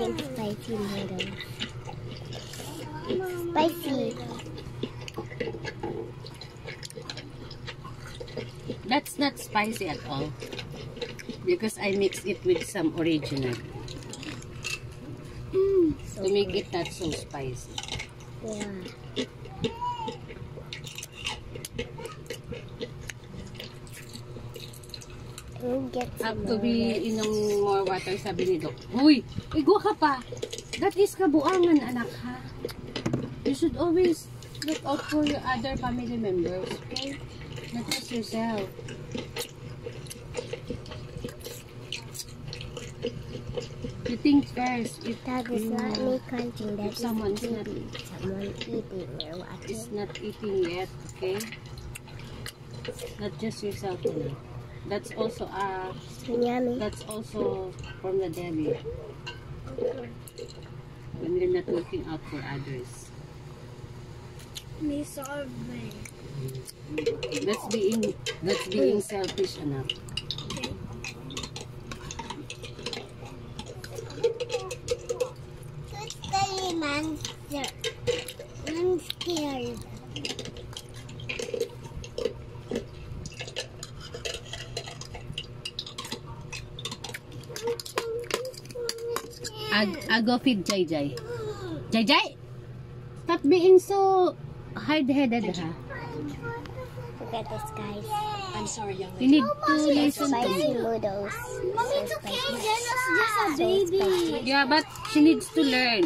eating spicy noodles. Spicy. That's not spicy at all. Because I mix it with some original. So To make good. it not so spicy. Yeah. We'll get Have some to more be rice. inom more water, sabi ni Doc. Uy! Igwa ka pa! That is kabuangan, anak, ha? You should always look out for your other family members, okay? Not just yourself. You think first, if That is not me counting. That if is someone's not, someone eating or watching. is not eating yet, okay? Not just yourself, you know. That's also Yummy. that's also from the devil. When you're not looking out for others. Me sorry. That's being selfish, anak. Who's the monster? I'm scared. I go feed Jai Jai. Jai Jai! Stop being so hard-headed, ha? Look at this, guys. I'm sorry, young You lady. need to listen to Spicy me. noodles. Mommy, it's okay. Jenna's just a So baby. spicy. Yeah, but she needs to learn.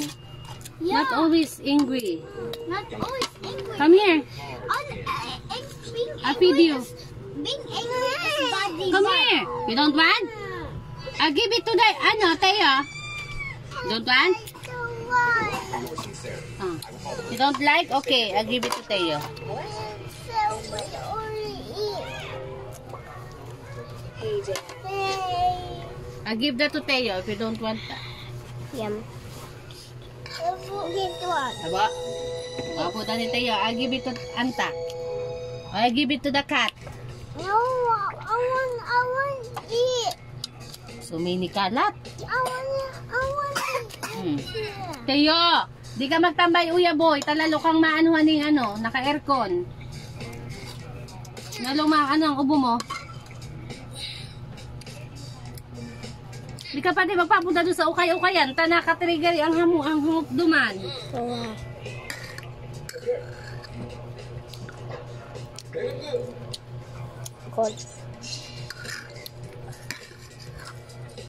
Yeah. Not always angry. Not always angry. Come here. Being I feed you. Being angry is body. Come here. You don't want? I'll give it to the, Teo. Don't want? You don't like? Okay, I'll give it to Teo. I'll give that to Teo if you don't want that. Yum. This one. Aba? Papunta ni Teo. I'll give it to Anta. I'll give it to the cat. No, I want eat. So many kalat. I want Hmm. Teo, di ka magtambay uya boy. Talalo kang maanuhan ng naka-aircon. Nalong ang ubo mo. Di ka pati magpapunta doon sa ukay-ukayan. Tanaka-trigger ang hamok duman. Yeah. Cold.